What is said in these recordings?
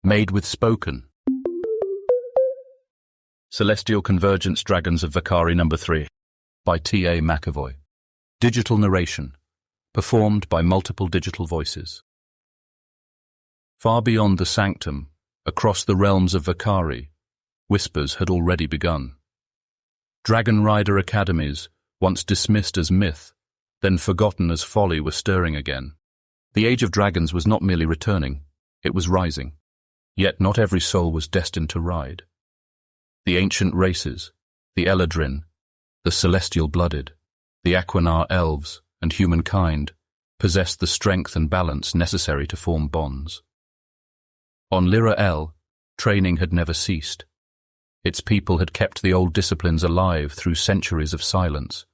Made with Spoken. Celestial Convergence Dragons of Vacari No. 3 by T.A. McEvoy. Digital narration, performed by multiple digital voices. Far beyond the sanctum, across the realms of Vacari, whispers had already begun. Dragonrider academies, once dismissed as myth, then forgotten as folly, were stirring again. The age of dragons was not merely returning, it was rising. Yet not every soul was destined to ride. The ancient races, the Eladrin, the celestial-blooded, the Aquinar elves, and humankind possessed the strength and balance necessary to form bonds. On Lyra'el, training had never ceased. Its people had kept the old disciplines alive through centuries of silence,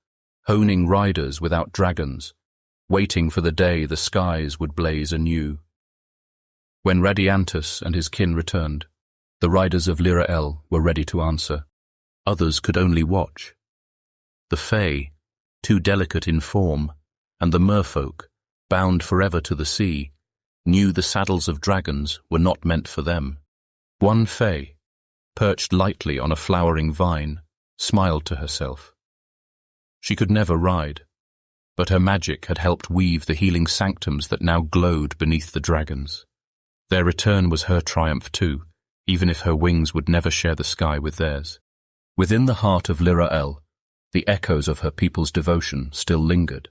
honing riders without dragons, waiting for the day the skies would blaze anew. When Radiantus and his kin returned, the riders of Lyra'el were ready to answer. Others could only watch. The Fae, too delicate in form, and the merfolk, bound forever to the sea, knew the saddles of dragons were not meant for them. One Fae, perched lightly on a flowering vine, smiled to herself. She could never ride, but her magic had helped weave the healing sanctums that now glowed beneath the dragons. Their return was her triumph too, even if her wings would never share the sky with theirs. Within the heart of Lyra'el, the echoes of her people's devotion still lingered.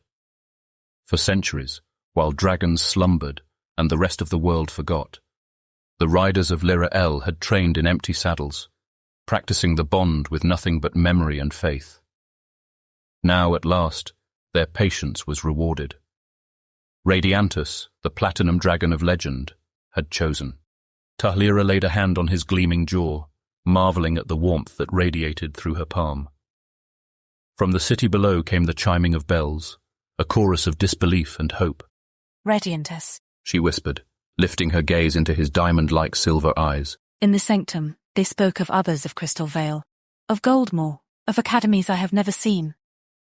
For centuries, while dragons slumbered and the rest of the world forgot, the riders of Lyra'el had trained in empty saddles, practicing the bond with nothing but memory and faith. Now, at last, their patience was rewarded. Radiantus, the platinum dragon of legend, had chosen. Tahlira laid a hand on his gleaming jaw, marveling at the warmth that radiated through her palm. From the city below came the chiming of bells, a chorus of disbelief and hope. Radiantus, she whispered, lifting her gaze into his diamond-like silver eyes. In the sanctum, they spoke of others of Crystal Vale, of Goldmoor, of academies I have never seen.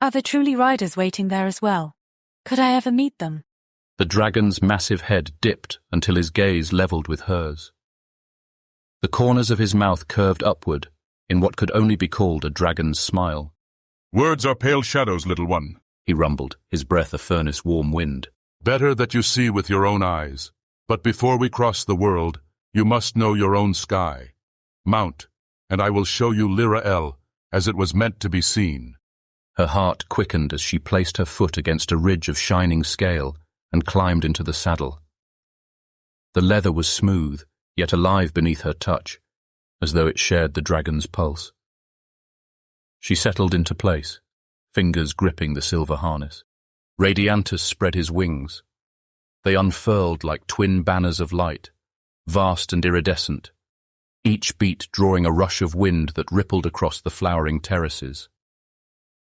Are there truly riders waiting there as well? Could I ever meet them? The dragon's massive head dipped until his gaze leveled with hers. The corners of his mouth curved upward in what could only be called a dragon's smile. "Words are pale shadows, little one," he rumbled, his breath a furnace-warm wind. "Better that you see with your own eyes. But before we cross the world, you must know your own sky. Mount, and I will show you Lyra'el as it was meant to be seen." Her heart quickened as she placed her foot against a ridge of shining scale and climbed into the saddle. The leather was smooth, yet alive beneath her touch, as though it shared the dragon's pulse. She settled into place, fingers gripping the silver harness. Radiantus spread his wings. They unfurled like twin banners of light, vast and iridescent, each beat drawing a rush of wind that rippled across the flowering terraces.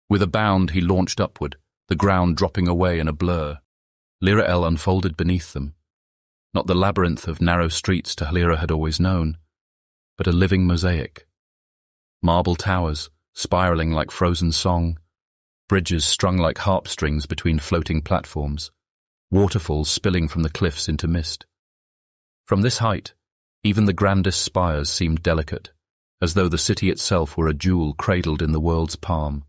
With a bound he launched upward, the ground dropping away in a blur. Lyra'el unfolded beneath them, not the labyrinth of narrow streets Tahlira had always known, but a living mosaic. Marble towers, spiraling like frozen song, bridges strung like harp strings between floating platforms, waterfalls spilling from the cliffs into mist. From this height, even the grandest spires seemed delicate, as though the city itself were a jewel cradled in the world's palm.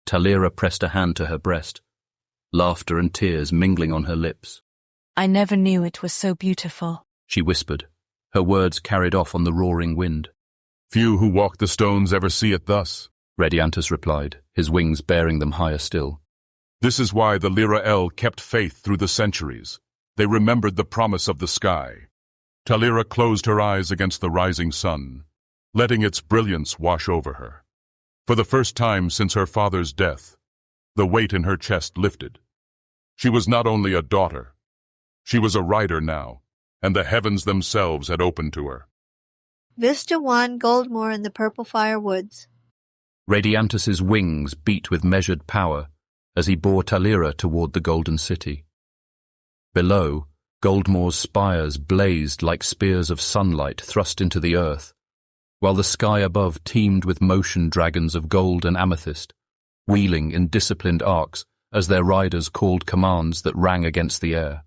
Tahlira pressed a hand to her breast, laughter and tears mingling on her lips. I never knew it was so beautiful, she whispered, her words carried off on the roaring wind. "Few who walk the stones ever see it thus," Radiantus replied, his wings bearing them higher still. "This is why the Lyra'el kept faith through the centuries. They remembered the promise of the sky." Tahlira closed her eyes against the rising sun, letting its brilliance wash over her. For the first time since her father's death, the weight in her chest lifted. She was not only a daughter, she was a rider now, and the heavens themselves had opened to her. Vista 1, Goldmoor in the Purple Fire Woods. Radiantus's wings beat with measured power as he bore Tahlira toward the Golden City. Below, Goldmoor's spires blazed like spears of sunlight thrust into the earth, while the sky above teemed with motion dragons of gold and amethyst, wheeling in disciplined arcs as their riders called commands that rang against the air.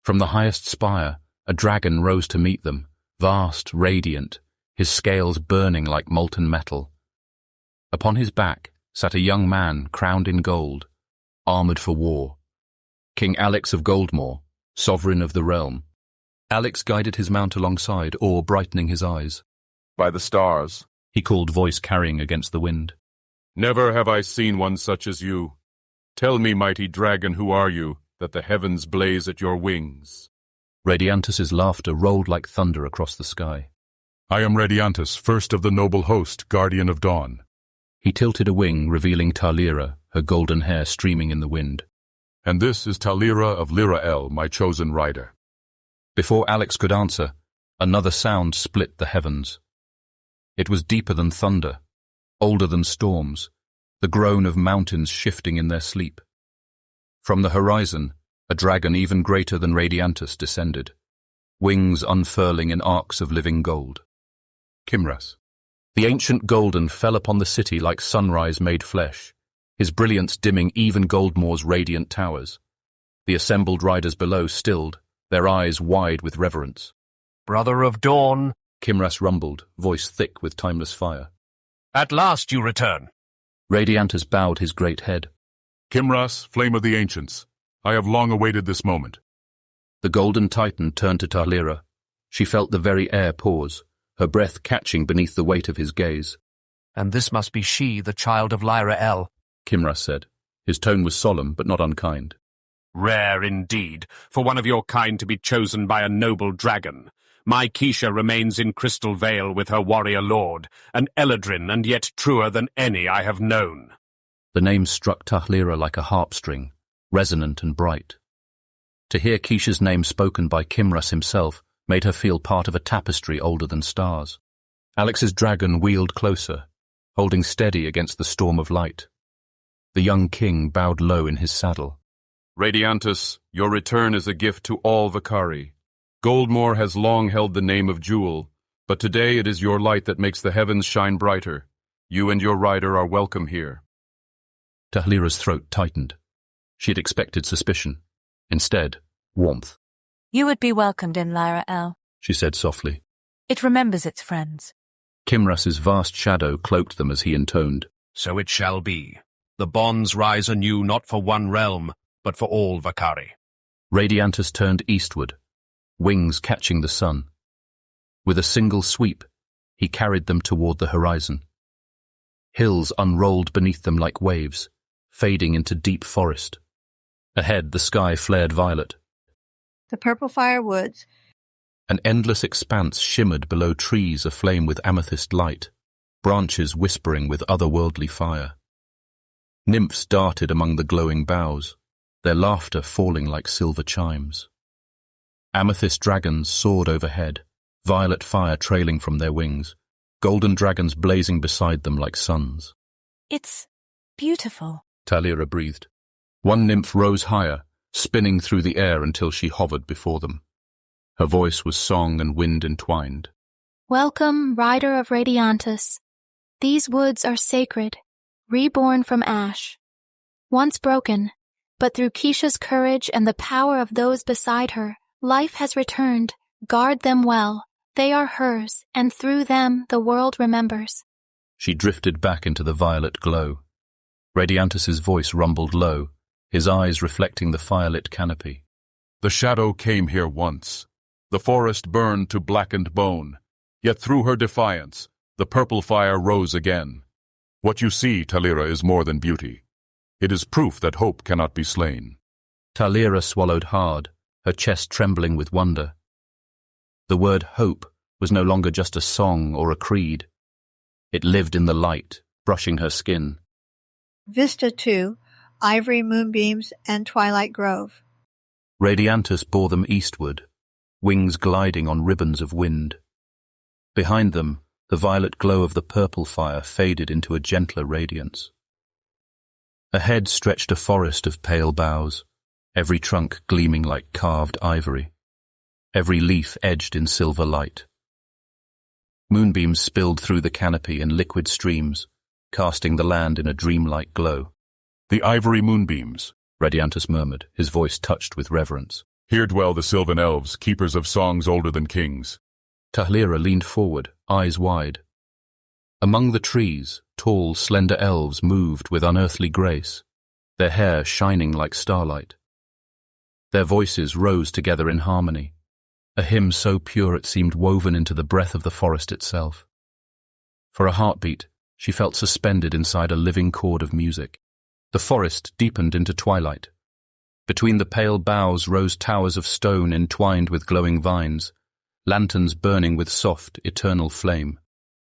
From the highest spire, a dragon rose to meet them, vast, radiant, his scales burning like molten metal. Upon his back sat a young man crowned in gold, armored for war. King Alex of Goldmoor, sovereign of the realm. Alex guided his mount alongside, awe brightening his eyes. By the stars, He called, voice carrying against the wind. never have I seen one such as you. Tell me, mighty dragon, who are you, that the heavens blaze at your wings? Radiantus's laughter rolled like thunder across the sky. I am Radiantus, first of the noble host, guardian of dawn. He tilted a wing, revealing Lyra, her golden hair streaming in the wind. And this is Lyra of Lyra'el, my chosen rider. Before Alex could answer, another sound split the heavens. It was deeper than thunder, older than storms, the groan of mountains shifting in their sleep. From the horizon, a dragon even greater than Radiantus descended, wings unfurling in arcs of living gold. Kimras. The ancient golden fell upon the city like sunrise made flesh, his brilliance dimming even Goldmoor's radiant towers. The assembled riders below stilled, their eyes wide with reverence. Brother of Dawn, Kimras rumbled, voice thick with timeless fire. at last you return. Radiantus bowed his great head. Kimras, flame of the ancients, I have long awaited this moment. The golden titan turned to Lyra. She felt the very air pause, her breath catching beneath the weight of his gaze. And this must be she, the child of Lyra'el. Kimras said. His tone was solemn, but not unkind. Rare indeed, for one of your kind to be chosen by a noble dragon. My Keisha remains in Crystal Vale with her warrior lord, an Eladrin and yet truer than any I have known. The name struck Lyra like a harp string, resonant and bright. To hear Keisha's name spoken by Kimras himself made her feel part of a tapestry older than stars. Alex's dragon wheeled closer, holding steady against the storm of light. The young king bowed low in his saddle. Radiantus, your return is a gift to all Vacari. Goldmoor has long held the name of Jewel, but today it is your light that makes the heavens shine brighter. You and your rider are welcome here. Lyra's throat tightened. She had expected suspicion. Instead, warmth. You would be welcomed in Lyra'el. She said softly. It remembers its friends. Kimras's vast shadow cloaked them as he intoned. So it shall be. The bonds rise anew not for one realm, but for all Vacari. Radiantus turned eastward, wings catching the sun. With a single sweep, he carried them toward the horizon. Hills unrolled beneath them like waves, fading into deep forest. Ahead, the sky flared violet. The Purple Fire Woods. An endless expanse shimmered below trees aflame with amethyst light, branches whispering with otherworldly fire. Nymphs darted among the glowing boughs, their laughter falling like silver chimes. Amethyst dragons soared overhead, violet fire trailing from their wings, golden dragons blazing beside them like suns. It's beautiful. Lyra breathed. One nymph rose higher, spinning through the air until she hovered before them. Her voice was song and wind entwined. Welcome, rider of Radiantus. These woods are sacred, reborn from ash. Once broken, but through Keisha's courage and the power of those beside her, life has returned. Guard them well. They are hers, and through them the world remembers. She drifted back into the violet glow. Radiantus's voice rumbled low, his eyes reflecting the firelit canopy. The shadow came here once. The forest burned to blackened bone. Yet through her defiance, the purple fire rose again. What you see, Lyra, is more than beauty. It is proof that hope cannot be slain. Lyra swallowed hard, her chest trembling with wonder. The word hope was no longer just a song or a creed. It lived in the light, brushing her skin. Vista 2, Ivory Moonbeams and Twilight Grove. Radiantus bore them eastward, wings gliding on ribbons of wind. Behind them, the violet glow of the purple fire faded into a gentler radiance. Ahead stretched a forest of pale boughs, every trunk gleaming like carved ivory, every leaf edged in silver light. Moonbeams spilled through the canopy in liquid streams, casting the land in a dreamlike glow. The ivory moonbeams, Radiantus murmured, his voice touched with reverence. Here dwell the sylvan elves, keepers of songs older than kings. Tahlira leaned forward, eyes wide. Among the trees, tall, slender elves moved with unearthly grace, their hair shining like starlight. Their voices rose together in harmony, a hymn so pure it seemed woven into the breath of the forest itself. For a heartbeat, she felt suspended inside a living chord of music. The forest deepened into twilight. Between the pale boughs rose towers of stone entwined with glowing vines, lanterns burning with soft, eternal flame.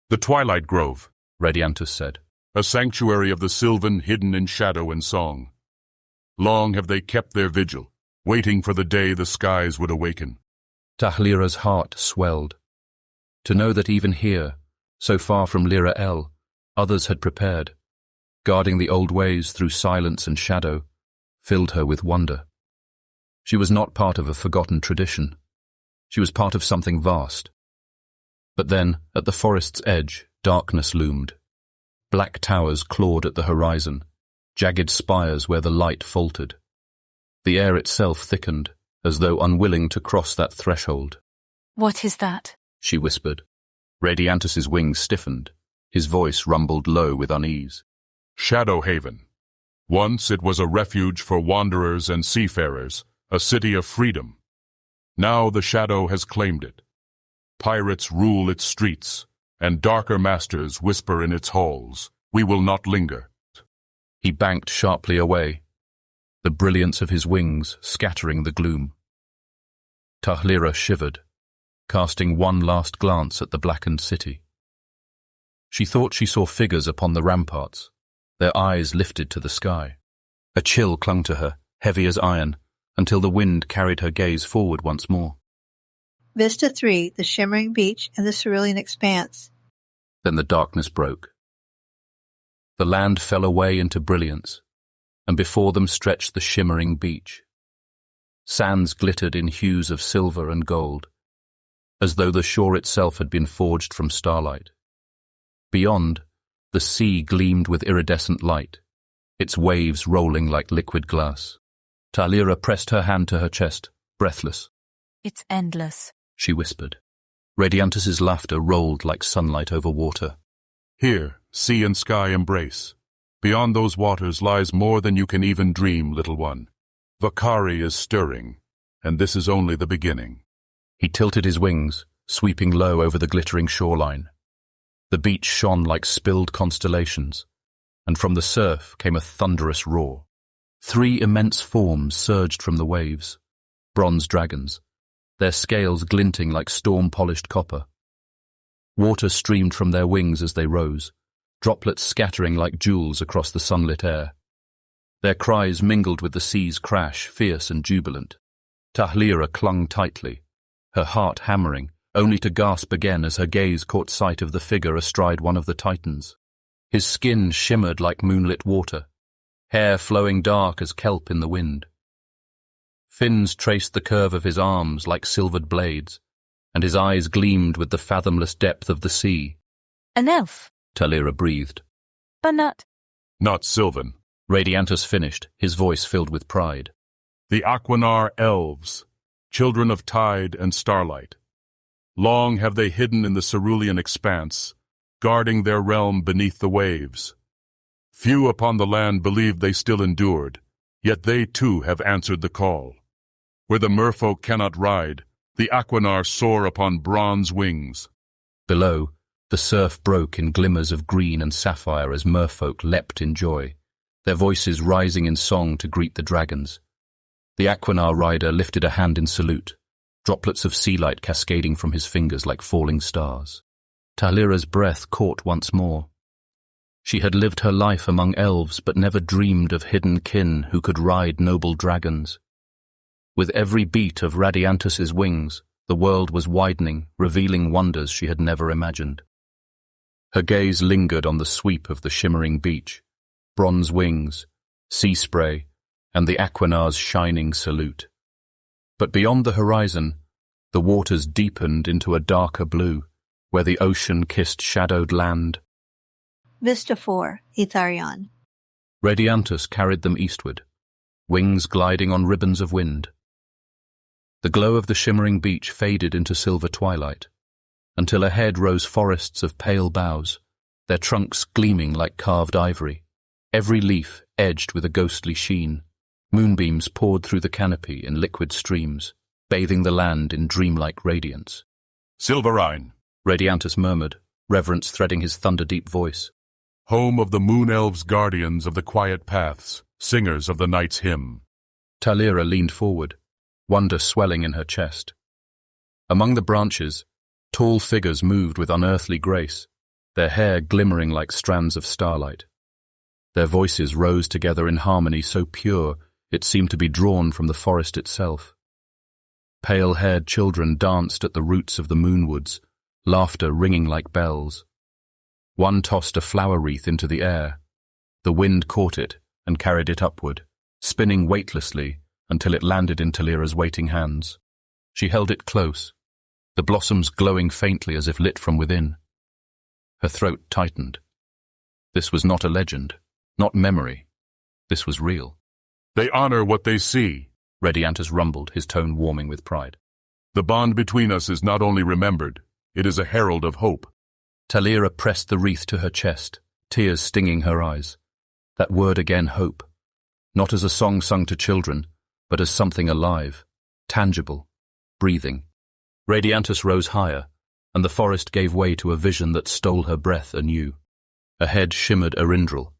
The Twilight Grove, Radiantus said. a sanctuary of the Sylvan hidden in shadow and song. Long have they kept their vigil, waiting for the day the skies would awaken. Tahlira's heart swelled. To know that even here, so far from Lyra'el, others had prepared, guarding the old ways through silence and shadow, filled her with wonder. She was not part of a forgotten tradition. She was part of something vast. But then, at the forest's edge, darkness loomed. Black towers clawed at the horizon, jagged spires where the light faltered. The air itself thickened, as though unwilling to cross that threshold. What is that? She whispered. Radiantus's wings stiffened. His voice rumbled low with unease. Shadow Haven. Once it was a refuge for wanderers and seafarers, a city of freedom. Now the shadow has claimed it. Pirates rule its streets, and darker masters whisper in its halls. We will not linger. He banked sharply away, the brilliance of his wings scattering the gloom. Tahlira shivered, casting one last glance at the blackened city. She thought she saw figures upon the ramparts, their eyes lifted to the sky. A chill clung to her, heavy as iron, until the wind carried her gaze forward once more. Vista 3, the shimmering beach and the cerulean expanse. Then the darkness broke. The land fell away into brilliance, and before them stretched the shimmering beach. Sands glittered in hues of silver and gold, as though the shore itself had been forged from starlight. Beyond, the sea gleamed with iridescent light, its waves rolling like liquid glass. Tahlira pressed her hand to her chest, breathless. It's endless, she whispered. Radiantus's laughter rolled like sunlight over water. Here, sea and sky embrace. Beyond those waters lies more than you can even dream, little one. Vacari is stirring, and this is only the beginning. He tilted his wings, sweeping low over the glittering shoreline. The beach shone like spilled constellations, and from the surf came a thunderous roar. 3 immense forms surged from the waves, bronze dragons, their scales glinting like storm-polished copper. Water streamed from their wings as they rose, droplets scattering like jewels across the sunlit air. Their cries mingled with the sea's crash, fierce and jubilant. Tahlira clung tightly, her heart hammering, only to gasp again as her gaze caught sight of the figure astride one of the titans. His skin shimmered like moonlit water, hair flowing dark as kelp in the wind. Fins traced the curve of his arms like silvered blades, and his eyes gleamed with the fathomless depth of the sea. An elf, Tahlira breathed. but not. Not Sylvan. Radiantus finished, his voice filled with pride. The Aquinar elves, children of tide and starlight. Long have they hidden in the cerulean expanse, guarding their realm beneath the waves. Few upon the land believed they still endured, yet they too have answered the call. Where the merfolk cannot ride, the Aquinar soar upon bronze wings. Below, the surf broke in glimmers of green and sapphire as merfolk leapt in joy, their voices rising in song to greet the dragons. The Aquinar rider lifted a hand in salute, droplets of sea light cascading from his fingers like falling stars. Tahlira's breath caught once more. She had lived her life among elves but never dreamed of hidden kin who could ride noble dragons. With every beat of Radiantus's wings, the world was widening, revealing wonders she had never imagined. Her gaze lingered on the sweep of the shimmering beach, bronze wings, sea spray, and the Aquinar's shining salute. But beyond the horizon, the waters deepened into a darker blue, where the ocean kissed shadowed land. Vista 4, Etharion. Radiantus carried them eastward, wings gliding on ribbons of wind. The glow of the shimmering beach faded into silver twilight, until ahead rose forests of pale boughs, their trunks gleaming like carved ivory, every leaf edged with a ghostly sheen. Moonbeams poured through the canopy in liquid streams, bathing the land in dreamlike radiance. Silverine, Radiantus murmured, reverence threading his thunder-deep voice. home of the moon elves, guardians of the quiet paths, singers of the night's hymn. Lyra leaned forward, wonder swelling in her chest. Among the branches, tall figures moved with unearthly grace, their hair glimmering like strands of starlight. Their voices rose together in harmony so pure it seemed to be drawn from the forest itself. Pale-haired children danced at the roots of the moonwoods, laughter ringing like bells. One tossed a flower wreath into the air. The wind caught it and carried it upward, spinning weightlessly until it landed in Lyra's waiting hands. She held it close, the blossoms glowing faintly as if lit from within. Her throat tightened. This was not a legend, not memory. This was real. They honor what they see. Radiantus rumbled, his tone warming with pride. The bond between us is not only remembered, it is a herald of hope. Lyra pressed the wreath to her chest, tears stinging her eyes. That word again, hope. Not as a song sung to children, but as something alive, tangible, breathing. Radiantus rose higher, and the forest gave way to a vision that stole her breath anew. Ahead shimmered Arindral.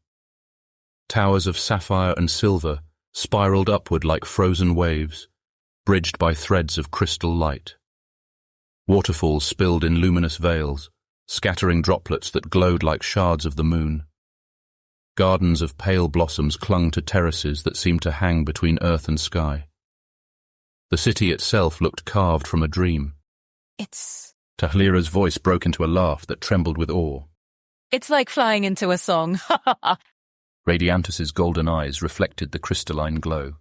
Towers of sapphire and silver spiraled upward like frozen waves, bridged by threads of crystal light. Waterfalls spilled in luminous veils, scattering droplets that glowed like shards of the moon. Gardens of pale blossoms clung to terraces that seemed to hang between earth and sky. The city itself looked carved from a dream. It's Lyra's voice broke into a laugh that trembled with awe. like flying into a song. Radiantus's golden eyes reflected the crystalline glow.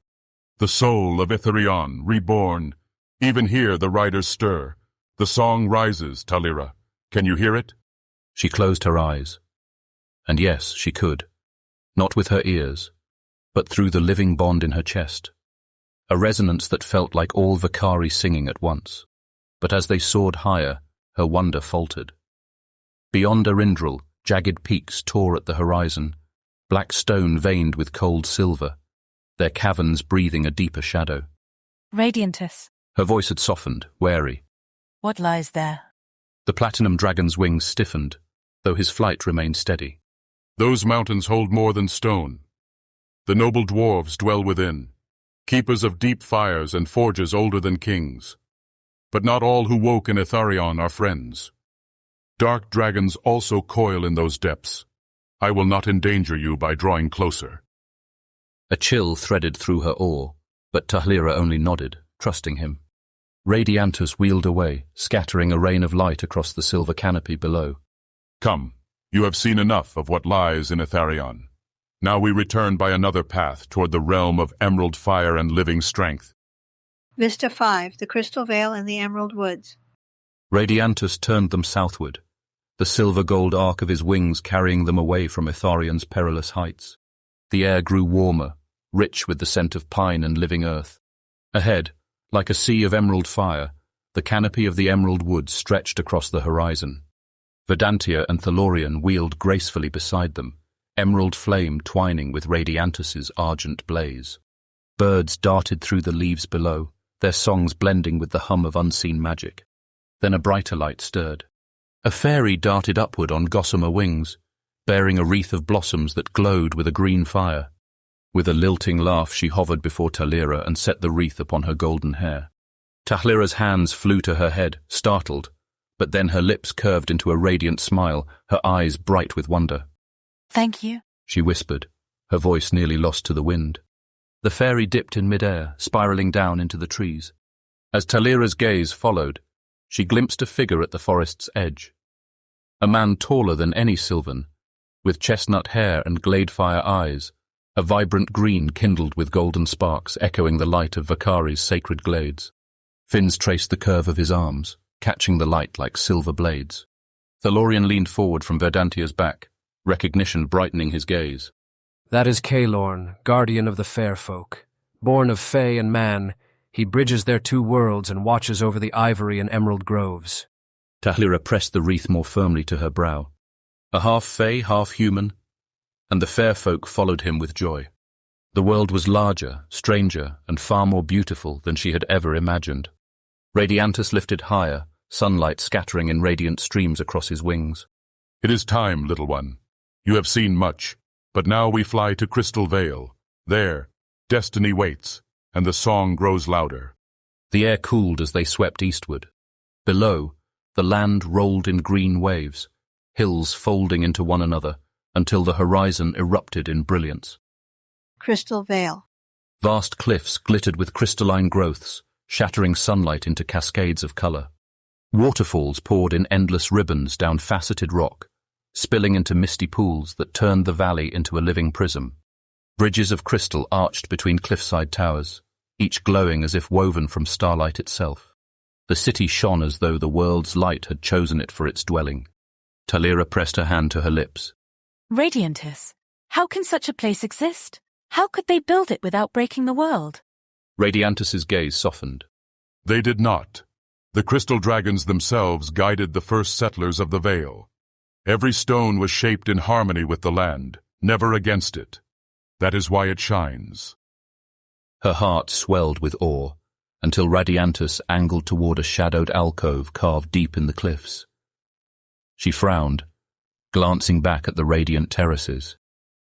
The soul of Itharion, reborn. Even here the riders stir. The song rises, Lyra. Can you hear it? She closed her eyes. And yes, she could. Not with her ears, but through the living bond in her chest. A resonance that felt like all Vacari singing at once. But as they soared higher, her wonder faltered. Beyond Arindral, jagged peaks tore at the horizon, black stone veined with cold silver, their caverns breathing a deeper shadow. Radiantus, Her voice had softened, wary. what lies there? The platinum dragon's wings stiffened, though his flight remained steady. Those mountains hold more than stone. The noble dwarves dwell within, keepers of deep fires and forges older than kings. But not all who woke in Itharion are friends. Dark dragons also coil in those depths. I will not endanger you by drawing closer. A chill threaded through her awe, but Lyra only nodded, trusting him. Radiantus wheeled away, scattering a rain of light across the silver canopy below. Come, you have seen enough of what lies in Itharion. Now we return by another path toward the realm of emerald fire and living strength. Vista 5, the Crystal Vale and the Emerald Woods. Radiantus turned them southward, the silver-gold arc of his wings carrying them away from Itharion's perilous heights. The air grew warmer, rich with the scent of pine and living earth. Ahead, like a sea of emerald fire, the canopy of the Emerald Woods stretched across the horizon. Verdantia and Thalorian wheeled gracefully beside them, emerald flame twining with Radiantus's argent blaze. Birds darted through the leaves below, their songs blending with the hum of unseen magic. Then a brighter light stirred. A fairy darted upward on gossamer wings, bearing a wreath of blossoms that glowed with a green fire. With a lilting laugh she hovered before Lyra and set the wreath upon her golden hair. Lyra's hands flew to her head, startled, but then her lips curved into a radiant smile, her eyes bright with wonder. Thank you, She whispered, her voice nearly lost to the wind. The fairy dipped in midair, spiraling down into the trees. As Lyra's gaze followed, she glimpsed a figure at the forest's edge. A man taller than any Sylvan, with chestnut hair and glade-fire eyes, a vibrant green kindled with golden sparks echoing the light of Vacari's sacred glades. Fins traced the curve of his arms, catching the light like silver blades. Thalorian leaned forward from Verdantia's back, recognition brightening his gaze. That is Caelorn, guardian of the fair folk. Born of Fae and man, he bridges their two worlds and watches over the ivory and emerald groves. Talira pressed the wreath more firmly to her brow. A half-fey, half-human, and the fair folk followed him with joy. The world was larger, stranger, and far more beautiful than she had ever imagined. Radiantus lifted higher, sunlight scattering in radiant streams across his wings. It is time, little one. You have seen much, but now we fly to Crystal Vale. There, destiny waits, and the song grows louder. The air cooled as they swept eastward. Below, the land rolled in green waves, hills folding into one another, until the horizon erupted in brilliance. Crystal Vale. Vast cliffs glittered with crystalline growths, shattering sunlight into cascades of color. Waterfalls poured in endless ribbons down faceted rock, spilling into misty pools that turned the valley into a living prism. Bridges of crystal arched between cliffside towers, each glowing as if woven from starlight itself. The city shone as though the world's light had chosen it for its dwelling. Talira pressed her hand to her lips. Radiantus, how can such a place exist? How could they build it without breaking the world? Radiantus's gaze softened. They did not. The crystal dragons themselves guided the first settlers of the Vale. Every stone was shaped in harmony with the land, never against it. That is why it shines. Her heart swelled with awe, until Radiantus angled toward a shadowed alcove carved deep in the cliffs. She frowned, glancing back at the radiant terraces.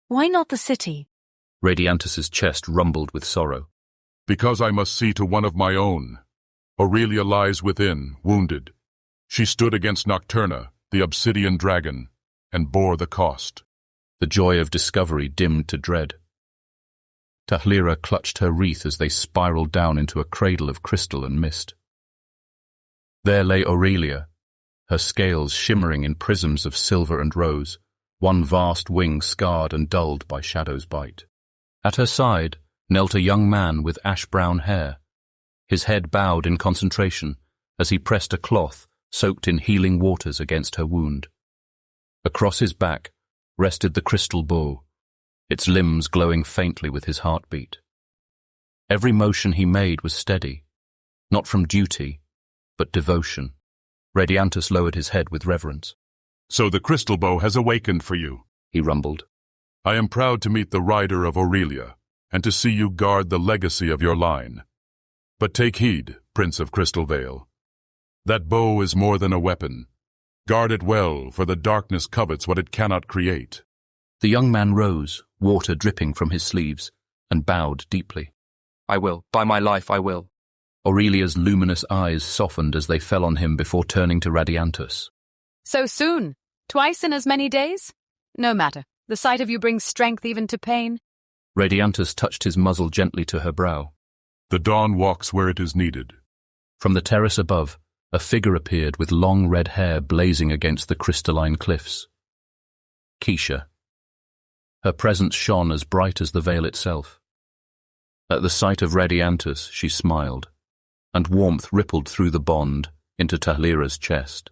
Why not the city? Radiantus's chest rumbled with sorrow. Because I must see to one of my own. Aurelia lies within, wounded. She stood against Nocturna, the obsidian dragon, and bore the cost. The joy of discovery dimmed to dread. Talira clutched her wreath as they spiraled down into a cradle of crystal and mist. There lay Aurelia, her scales shimmering in prisms of silver and rose, one vast wing scarred and dulled by Shadow's bite. At her side knelt a young man with ash-brown hair, his head bowed in concentration as he pressed a cloth soaked in healing waters against her wound. Across his back rested the crystal bow, its limbs glowing faintly with his heartbeat. Every motion he made was steady, not from duty, but devotion. Radiantus lowered his head with reverence. So the crystal bow has awakened for you, he rumbled. I am proud to meet the rider of Aurelia, and to see you guard the legacy of your line. But take heed, Prince of Crystal Vale. That bow is more than a weapon. Guard it well, for the darkness covets what it cannot create. The young man rose, water dripping from his sleeves, and bowed deeply. I will. By my life, I will. Aurelia's luminous eyes softened as they fell on him before turning to Radiantus. So soon? Twice in as many days? No matter. The sight of you brings strength even to pain. Radiantus touched his muzzle gently to her brow. The dawn walks where it is needed. From the terrace above, a figure appeared with long red hair blazing against the crystalline cliffs. Keisha. Her presence shone as bright as the veil itself. At the sight of Radiantus, she smiled, and warmth rippled through the bond into Talira's chest.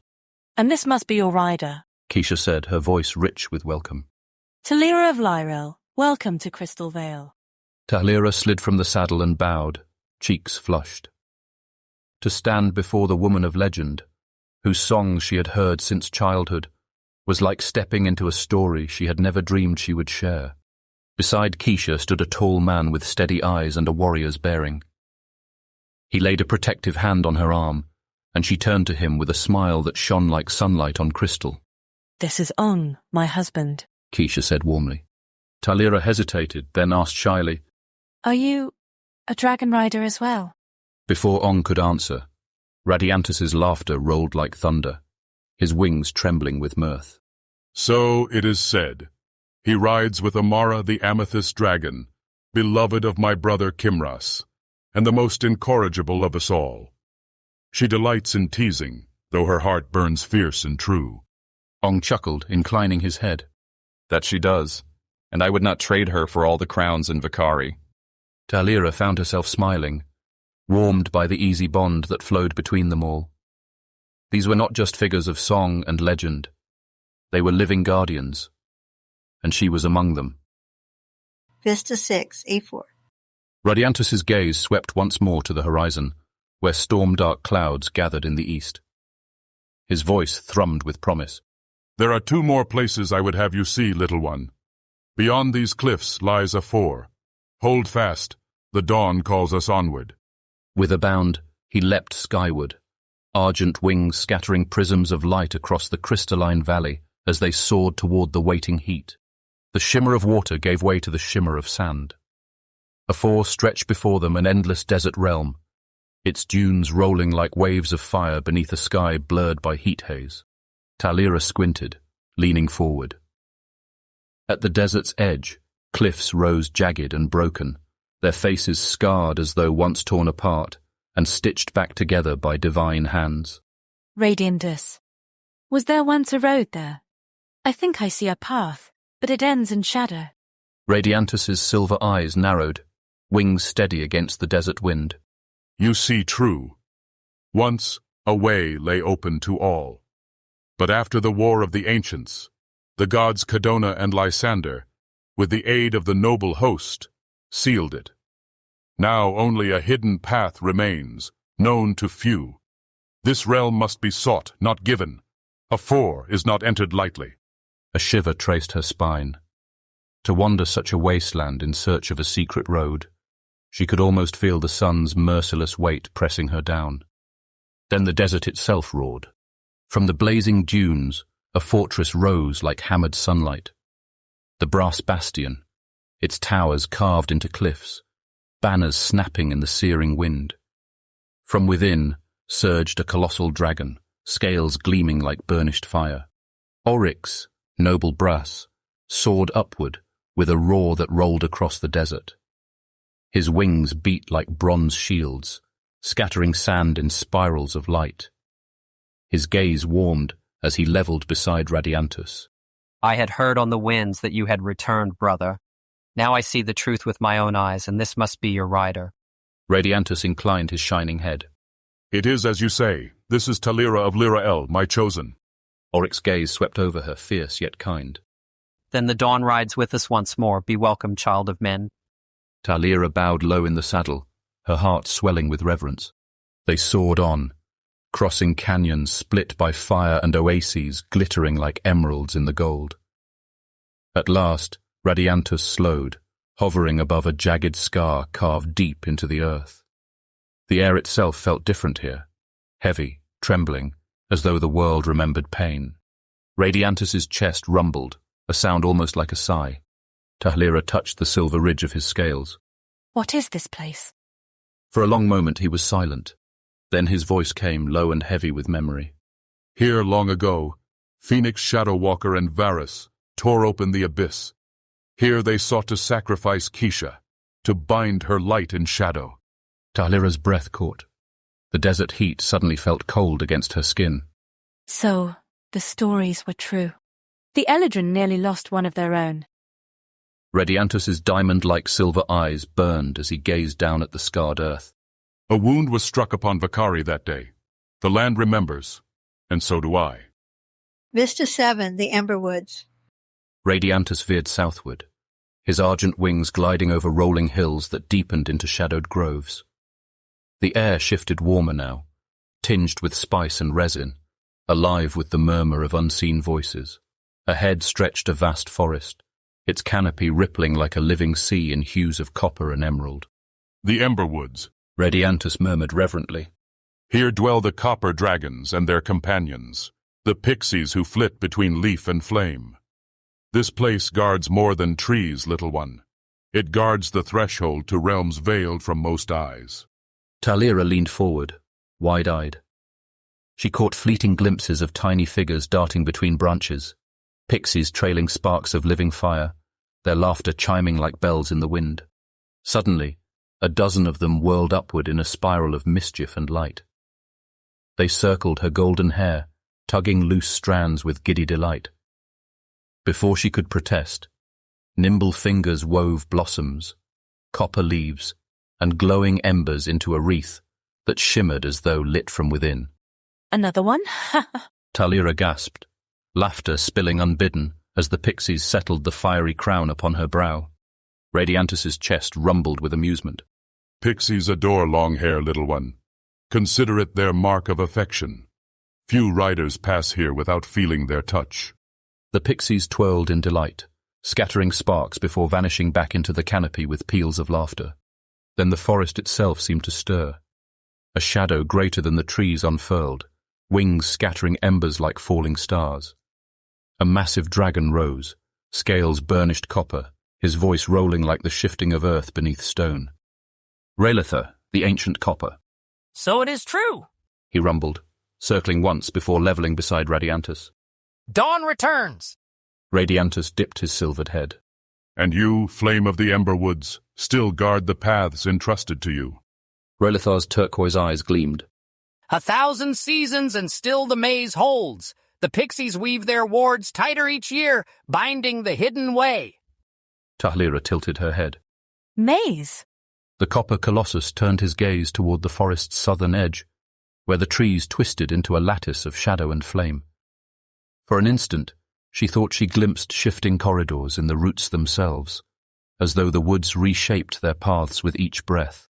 And this must be your rider, Keisha said, her voice rich with welcome. Talira of Lyra'el, welcome to Crystal Vale. Talira slid from the saddle and bowed, cheeks flushed. To stand before the woman of legend, whose songs she had heard since childhood, was like stepping into a story she had never dreamed she would share. Beside Keisha stood a tall man with steady eyes and a warrior's bearing. He laid a protective hand on her arm, and she turned to him with a smile that shone like sunlight on crystal. This is Ong, my husband, Keisha said warmly. Talira hesitated, then asked shyly, Are you a dragon rider as well? Before Ong could answer, Radiantus's laughter rolled like thunder, his wings trembling with mirth. So it is said. He rides with Amara the amethyst dragon, beloved of my brother Kimras, and the most incorrigible of us all. She delights in teasing, though her heart burns fierce and true. Ong chuckled, inclining his head. That she does, and I would not trade her for all the crowns in Vacari. Talira found herself smiling, warmed by the easy bond that flowed between them all. These were not just figures of song and legend. They were living guardians, and she was among them. Vista 6, A4. Radiantus's gaze swept once more to the horizon, where storm-dark clouds gathered in the east. His voice thrummed with promise. There are 2 more places I would have you see, little one. Beyond these cliffs lies a 4. Hold fast, the dawn calls us onward. With a bound, he leapt skyward, argent wings scattering prisms of light across the crystalline valley as they soared toward the waiting heat. The shimmer of water gave way to the shimmer of sand. A 4 stretched before them, an endless desert realm, its dunes rolling like waves of fire beneath a sky blurred by heat haze. Lyra squinted, leaning forward. At the desert's edge, cliffs rose jagged and broken, their faces scarred as though once torn apart and stitched back together by divine hands. Radiantus. Was there once a road there? I think I see a path, but it ends in shadow. Radiantus's silver eyes narrowed, wings steady against the desert wind. You see true. Once, a way lay open to all. But after the war of the ancients, the gods Cadona and Lysander, with the aid of the noble host, sealed it. Now only a hidden path remains, known to few. This realm must be sought, not given. A 4 is not entered lightly. A shiver traced her spine. To wander such a wasteland in search of a secret road, she could almost feel the sun's merciless weight pressing her down. Then the desert itself roared. From the blazing dunes, a fortress rose like hammered sunlight. The brass bastion, its towers carved into cliffs, banners snapping in the searing wind. From within surged a colossal dragon, scales gleaming like burnished fire. Oryx, noble brass, soared upward with a roar that rolled across the desert. His wings beat like bronze shields, scattering sand in spirals of light. His gaze warmed as he leveled beside Radiantus. I had heard on the winds that you had returned, brother. Now I see the truth with my own eyes, and this must be your rider. Radiantus inclined his shining head. It is as you say. This is Lyra of Lyra'el, my chosen. Oryx's gaze swept over her, fierce yet kind. Then the dawn rides with us once more. Be welcome, child of men. Lyra bowed low in the saddle, her heart swelling with reverence. They soared on, crossing canyons split by fire and oases glittering like emeralds in the gold. At last, Radiantus slowed, hovering above a jagged scar carved deep into the earth. The air itself felt different here, heavy, trembling, as though the world remembered pain. Radiantus's chest rumbled, a sound almost like a sigh. Lyra touched the silver ridge of his scales. What is this place? For a long moment he was silent. Then his voice came low and heavy with memory. Here long ago, Phoenix Shadowwalker and Vuarus tore open the abyss. Here they sought to sacrifice Keisha, to bind her light in shadow. Lyra's breath caught. The desert heat suddenly felt cold against her skin. So, the stories were true. The Eladrin nearly lost one of their own. Radiantus's diamond-like silver eyes burned as he gazed down at the scarred earth. A wound was struck upon Vacari that day. The land remembers, and so do I. Vista 7, the Emberwoods. Radiantus veered southward, his argent wings gliding over rolling hills that deepened into shadowed groves. The air shifted warmer now, tinged with spice and resin, alive with the murmur of unseen voices. Ahead stretched a vast forest, its canopy rippling like a living sea in hues of copper and emerald. The Emberwoods, Radiantus murmured reverently. Here dwell the copper dragons and their companions, the pixies who flit between leaf and flame. This place guards more than trees, little one. It guards the threshold to realms veiled from most eyes. Lyra leaned forward, wide-eyed. She caught fleeting glimpses of tiny figures darting between branches, pixies trailing sparks of living fire, their laughter chiming like bells in the wind. Suddenly, a dozen of them whirled upward in a spiral of mischief and light. They circled her golden hair, tugging loose strands with giddy delight. Before she could protest, nimble fingers wove blossoms, copper leaves, and glowing embers into a wreath that shimmered as though lit from within. Another one? Lyra gasped, laughter spilling unbidden as the pixies settled the fiery crown upon her brow. Radiantus's chest rumbled with amusement. Pixies adore long hair, little one. Consider it their mark of affection. Few riders pass here without feeling their touch. The pixies twirled in delight, scattering sparks before vanishing back into the canopy with peals of laughter. Then the forest itself seemed to stir. A shadow greater than the trees unfurled, wings scattering embers like falling stars. A massive dragon rose, scales burnished copper, his voice rolling like the shifting of earth beneath stone. Rayletha, the ancient copper. So it is true, he rumbled, circling once before leveling beside Radiantus. Dawn returns. Radiantus dipped his silvered head. And you, flame of the Ember Woods, still guard the paths entrusted to you. Rayletha's turquoise eyes gleamed. 1,000 seasons and still the maze holds. The pixies weave their wards tighter each year, binding the hidden way. Tahlira tilted her head. Maze? The copper colossus turned his gaze toward the forest's southern edge, where the trees twisted into a lattice of shadow and flame. For an instant, she thought she glimpsed shifting corridors in the roots themselves, as though the woods reshaped their paths with each breath.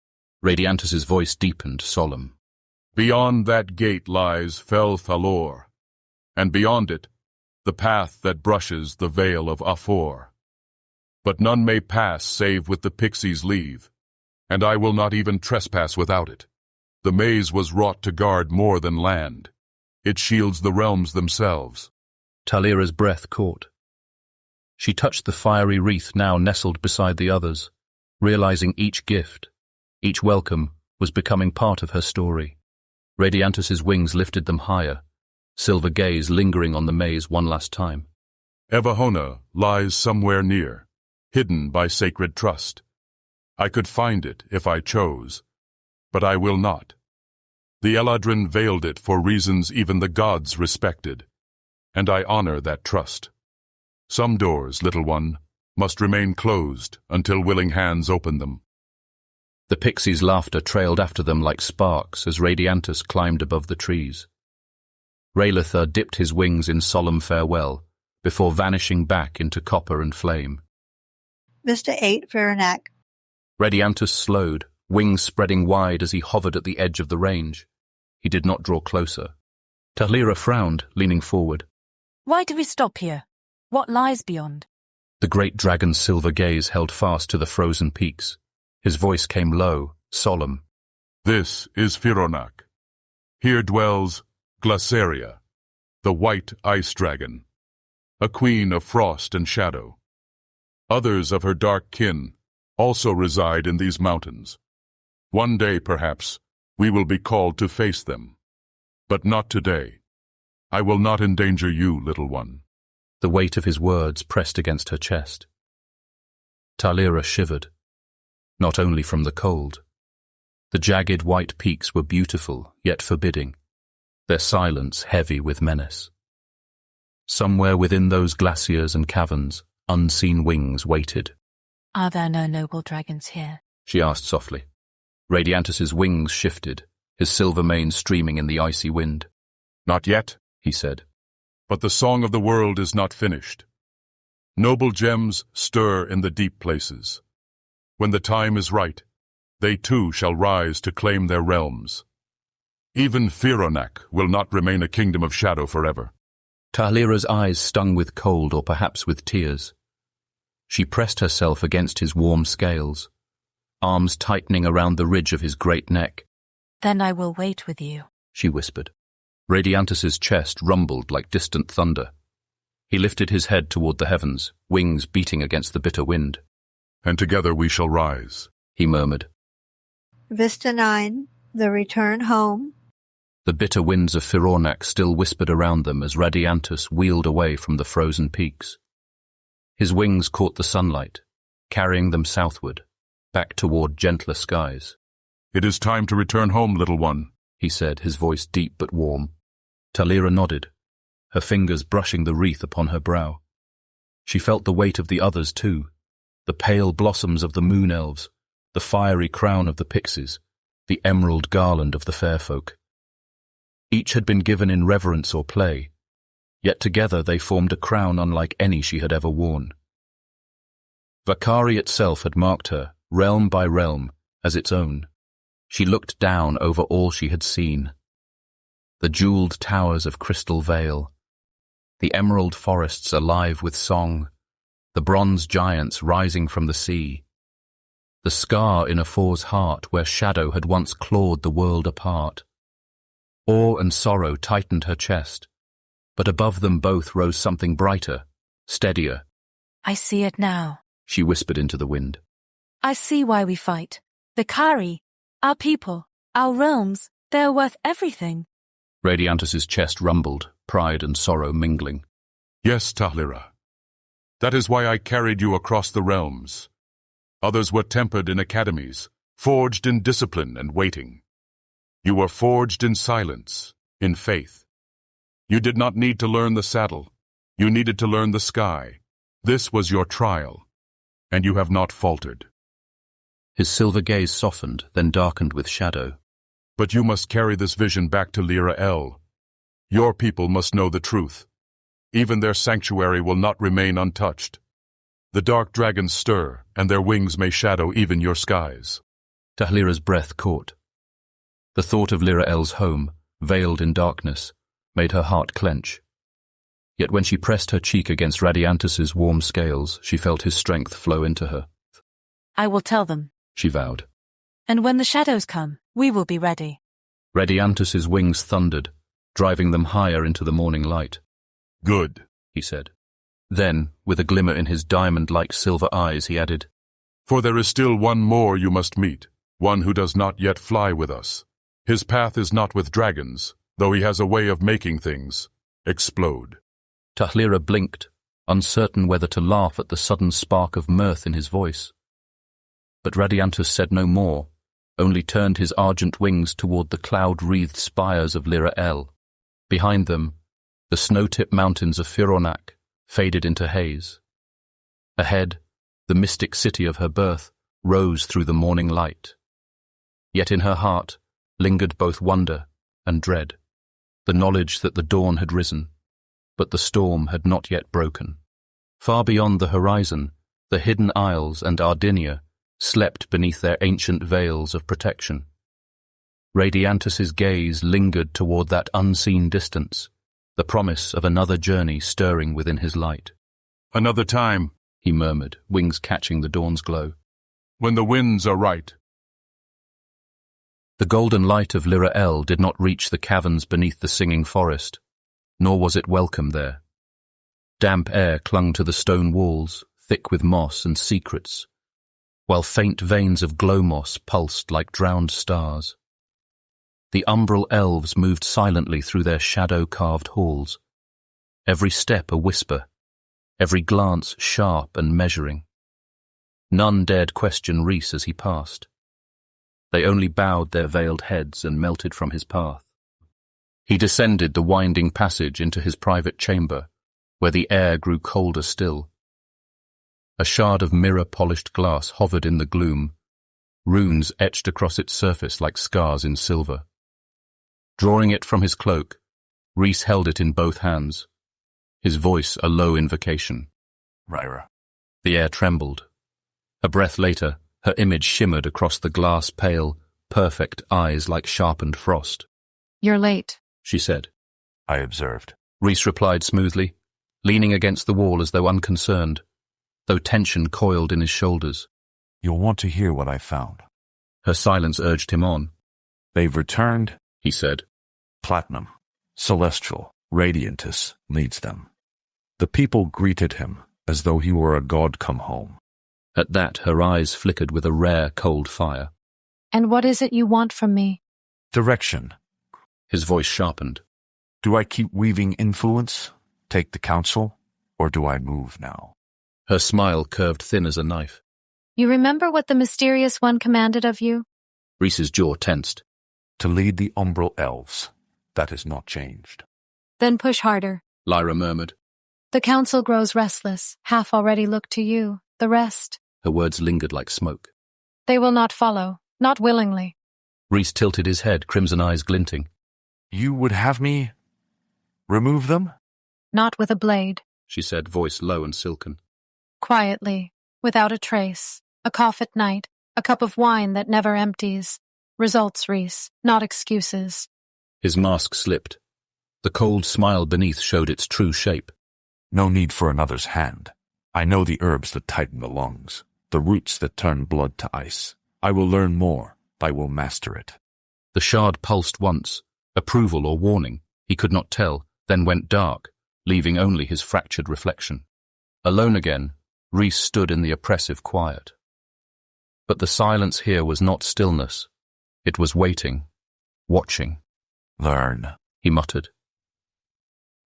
Radiantus's voice deepened, solemn. Beyond that gate lies Fel Thalor, and beyond it, the path that brushes the Vale of Afor. But none may pass save with the pixies' leave, and I will not even trespass without it. The maze was wrought to guard more than land. It shields the realms themselves. Tahlira's breath caught. She touched the fiery wreath now nestled beside the others, realizing each gift, each welcome, was becoming part of her story. Radiantus's wings lifted them higher, silver gaze lingering on the maze one last time. Evahona lies somewhere near, hidden by sacred trust. I could find it if I chose, but I will not. The Eladrin veiled it for reasons even the gods respected, and I honor that trust. Some doors, little one, must remain closed until willing hands open them. The pixies' laughter trailed after them like sparks as Radiantus climbed above the trees. Rayletha dipped his wings in solemn farewell before vanishing back into copper and flame. Mr. 8, Varanak. Radiantus slowed, wings spreading wide as he hovered at the edge of the range. He did not draw closer. Tahlira frowned, leaning forward. Why do we stop here? What lies beyond? The great dragon's silver gaze held fast to the frozen peaks. His voice came low, solemn. This is Fironak. Here dwells Glaceria, the white ice dragon, a queen of frost and shadow. Others of her dark kin also reside in these mountains. One day, perhaps, we will be called to face them. But not today. I will not endanger you, little one. The weight of his words pressed against her chest. Tahlira shivered, not only from the cold. The jagged white peaks were beautiful, yet forbidding, their silence heavy with menace. Somewhere within those glaciers and caverns, unseen wings waited. Are there no noble dragons here? She asked softly. Radiantus's wings shifted, his silver mane streaming in the icy wind. Not yet, he said. But the song of the world is not finished. Noble gems stir in the deep places. When the time is right, they too shall rise to claim their realms. Even Fironak will not remain a kingdom of shadow forever. Tahlira's eyes stung with cold or perhaps with tears. She pressed herself against his warm scales, arms tightening around the ridge of his great neck. Then I will wait with you, she whispered. Radiantus's chest rumbled like distant thunder. He lifted his head toward the heavens, wings beating against the bitter wind. And together we shall rise, he murmured. Vista 9, the return home. The bitter winds of Fironak still whispered around them as Radiantus wheeled away from the frozen peaks. His wings caught the sunlight, carrying them southward, back toward gentler skies. It is time to return home, little one, he said, his voice deep but warm. Tahlira nodded, her fingers brushing the wreath upon her brow. She felt the weight of the others too, the pale blossoms of the moon elves, the fiery crown of the pixies, the emerald garland of the fair folk. Each had been given in reverence or play, yet together they formed a crown unlike any she had ever worn. Vacari itself had marked her, realm by realm, as its own. She looked down over all she had seen. the jeweled towers of Crystal Vale, the emerald forests alive with song, the bronze giants rising from the sea, the scar in Afor's heart where shadow had once clawed the world apart. Awe and sorrow tightened her chest, but above them both rose something brighter, steadier. I see it now. She whispered into the wind. I see why we fight. Vacari, our people, our realms, they're worth everything. Radiantus's chest rumbled, pride and sorrow mingling. Yes, Tahlira. That is why I carried you across the realms. Others were tempered in academies, forged in discipline and waiting. You were forged in silence, in faith. You did not need to learn the saddle. You needed to learn the sky. This was your trial, and you have not faltered. His silver gaze softened, then darkened with shadow. But you must carry this vision back to Lyra'el. Your people must know the truth. Even their sanctuary will not remain untouched. The dark dragons stir, and their wings may shadow even your skies. Tahlira's breath caught. The thought of Lyra'el's home, veiled in darkness, made her heart clench. Yet when she pressed her cheek against Radiantus's warm scales, she felt his strength flow into her. I will tell them, she vowed. And when the shadows come, we will be ready. Radiantus's wings thundered, driving them higher into the morning light. Good, he said. Then, with a glimmer in his diamond-like silver eyes, he added, For there is still one more you must meet, one who does not yet fly with us. His path is not with dragons, though he has a way of making things explode. Tahlira blinked, uncertain whether to laugh at the sudden spark of mirth in his voice. But Radiantus said no more, only turned his argent wings toward the cloud-wreathed spires of Lyra'el. Behind them, the snow-tipped mountains of Fironak faded into haze. Ahead, the mystic city of her birth rose through the morning light. Yet in her heart lingered both wonder and dread, the knowledge that the dawn had risen, but the storm had not yet broken. Far beyond the horizon, the hidden isles and Ardinia slept beneath their ancient veils of protection. Radiantus's gaze lingered toward that unseen distance, the promise of another journey stirring within his light. Another time, he murmured, wings catching the dawn's glow. When the winds are right. The golden light of Lyra'el did not reach the caverns beneath the singing forest, nor was it welcome there. Damp air clung to the stone walls, thick with moss and secrets, while faint veins of glow moss pulsed like drowned stars. The umbral elves moved silently through their shadow-carved halls, every step a whisper, every glance sharp and measuring. None dared question Rhys as he passed. They only bowed their veiled heads and melted from his path. He descended the winding passage into his private chamber, where the air grew colder still. A shard of mirror-polished glass hovered in the gloom, runes etched across its surface like scars in silver. Drawing it from his cloak, Rhys held it in both hands, his voice a low invocation. Lyra. The air trembled. A breath later, her image shimmered across the glass-pale, perfect eyes like sharpened frost. You're late, she said. I observed. Rhys replied smoothly, leaning against the wall as though unconcerned, though tension coiled in his shoulders. You'll want to hear what I found. Her silence urged him on. They've returned, he said. Platinum, Celestial, Radiantus leads them. The people greeted him as though he were a god come home. At that, her eyes flickered with a rare, cold fire. And what is it you want from me? Direction. His voice sharpened. Do I keep weaving influence, take the council, or do I move now? Her smile curved thin as a knife. You remember what the mysterious one commanded of you? Rhys's jaw tensed. To lead the umbral elves. That has not changed. Then push harder, Lyra murmured. The council grows restless, half already look to you, the rest. Her words lingered like smoke. They will not follow, not willingly. Rhys tilted his head, crimson eyes glinting. You would have me remove them? Not with a blade, she said, voice low and silken. Quietly, without a trace, a cough at night, a cup of wine that never empties. Results, Rhys, not excuses. His mask slipped. The cold smile beneath showed its true shape. No need for another's hand. I know the herbs that tighten the lungs, the roots that turn blood to ice. I will learn more. I will master it. The shard pulsed once, approval or warning, he could not tell, then went dark, leaving only his fractured reflection. Alone again, Rhys stood in the oppressive quiet. But the silence here was not stillness. It was waiting, watching. Learn, he muttered.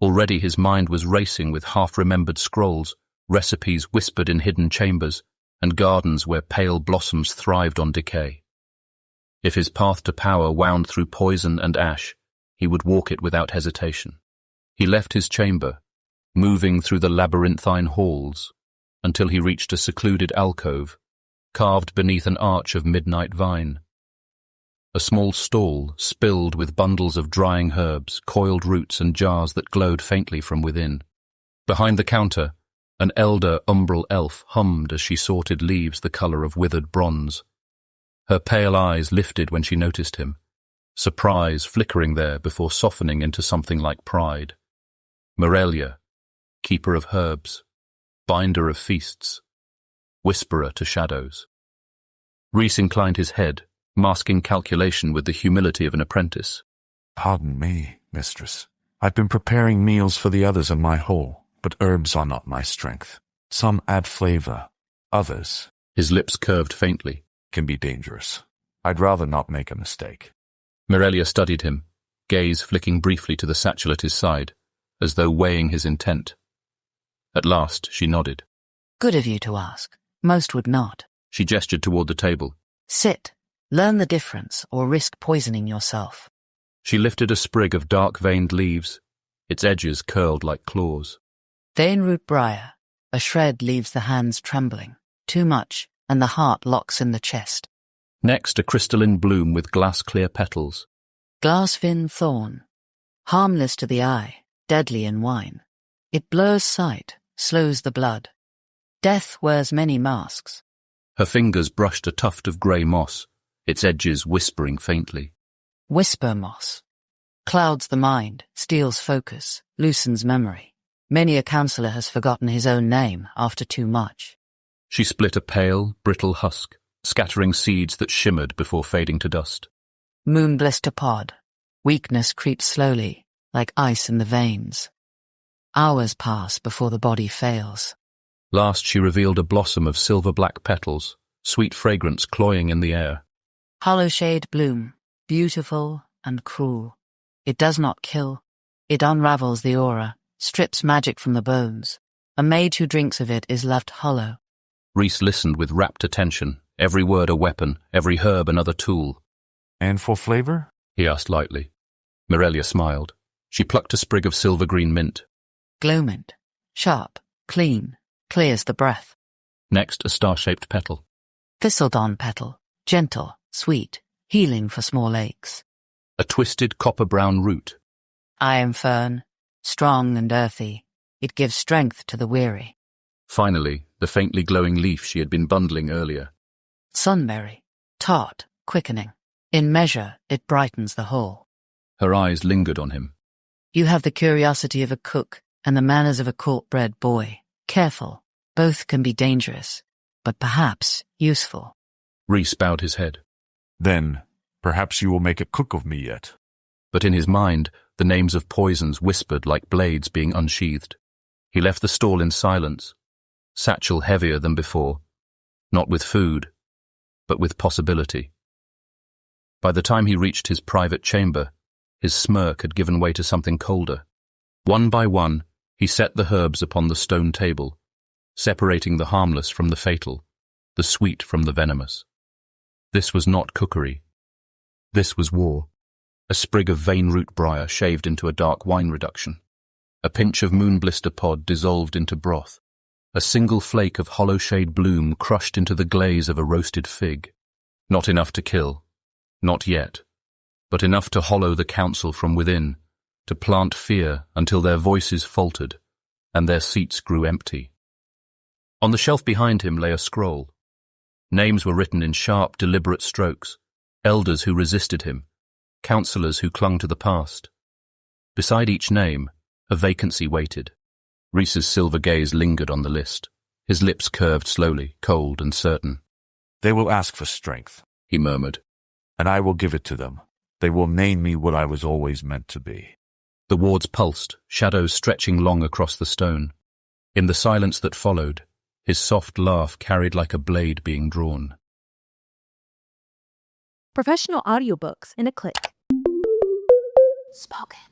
Already his mind was racing with half-remembered scrolls, recipes whispered in hidden chambers, and gardens where pale blossoms thrived on decay. If his path to power wound through poison and ash, he would walk it without hesitation. He left his chamber, moving through the labyrinthine halls, until he reached a secluded alcove, carved beneath an arch of midnight vine. A small stall, spilled with bundles of drying herbs, coiled roots and jars that glowed faintly from within. Behind the counter, an elder umbral elf hummed as she sorted leaves the colour of withered bronze. Her pale eyes lifted when she noticed him, surprise flickering there before softening into something like pride. Morelia, keeper of herbs, binder of feasts, whisperer to shadows. Rhys inclined his head, masking calculation with the humility of an apprentice. Pardon me, mistress. I've been preparing meals for the others in my hall, but herbs are not my strength. Some add flavor, others, his lips curved faintly, can be dangerous. I'd rather not make a mistake. Morelia studied him, gaze flicking briefly to the satchel at his side, as though weighing his intent. At last she nodded. Good of you to ask. Most would not. She gestured toward the table. Sit. Learn the difference, or risk poisoning yourself. She lifted a sprig of dark-veined leaves, its edges curled like claws. Vein-root briar. A shred leaves the hands trembling. Too much, and the heart locks in the chest. Next, a crystalline bloom with glass-clear petals. Glassfin thorn. Harmless to the eye, deadly in wine. It blurs sight, slows the blood. Death wears many masks. Her fingers brushed a tuft of grey moss, its edges whispering faintly. Whisper moss. Clouds the mind, steals focus, loosens memory. Many a counsellor has forgotten his own name after too much. She split a pale, brittle husk, scattering seeds that shimmered before fading to dust. Moon blister pod. Weakness creeps slowly, like ice in the veins. Hours pass before the body fails. Last she revealed a blossom of silver-black petals, sweet fragrance cloying in the air. Hollow shade bloom, beautiful and cruel. It does not kill. It unravels the aura, strips magic from the bones. A mage who drinks of it is left hollow. Rhys listened with rapt attention, every word a weapon, every herb another tool. And for flavor? He asked lightly. Morelia smiled. She plucked a sprig of silver-green mint. Glow mint. Sharp, clean, clears the breath. Next, a star-shaped petal. Thistledon petal. Gentle, sweet, healing for small aches. A twisted copper-brown root. Iron fern. Strong and earthy. It gives strength to the weary. Finally, the faintly glowing leaf she had been bundling earlier. Sunberry. Tart, quickening. In measure, it brightens the whole. Her eyes lingered on him. You have the curiosity of a cook and the manners of a court-bred boy. Careful. Both can be dangerous, but perhaps useful. Rhys bowed his head. Then, perhaps you will make a cook of me yet. But in his mind, the names of poisons whispered like blades being unsheathed. He left the stall in silence, satchel heavier than before, not with food, but with possibility. By the time he reached his private chamber, his smirk had given way to something colder. One by one, he set the herbs upon the stone table, separating the harmless from the fatal, the sweet from the venomous. This was not cookery. This was war. A sprig of vein-root briar shaved into a dark wine reduction. A pinch of moonblister pod dissolved into broth. A single flake of hollow shade bloom crushed into the glaze of a roasted fig. Not enough to kill. Not yet. But enough to hollow the council from within, to plant fear until their voices faltered, and their seats grew empty. On the shelf behind him lay a scroll. Names were written in sharp, deliberate strokes, elders who resisted him, counselors who clung to the past. Beside each name, a vacancy waited. Rhys's silver gaze lingered on the list. His lips curved slowly, cold and certain. They will ask for strength, he murmured, and I will give it to them. They will name me what I was always meant to be. The wards pulsed, shadows stretching long across the stone. In the silence that followed, his soft laugh carried like a blade being drawn. Professional audiobooks in a click. Spoken.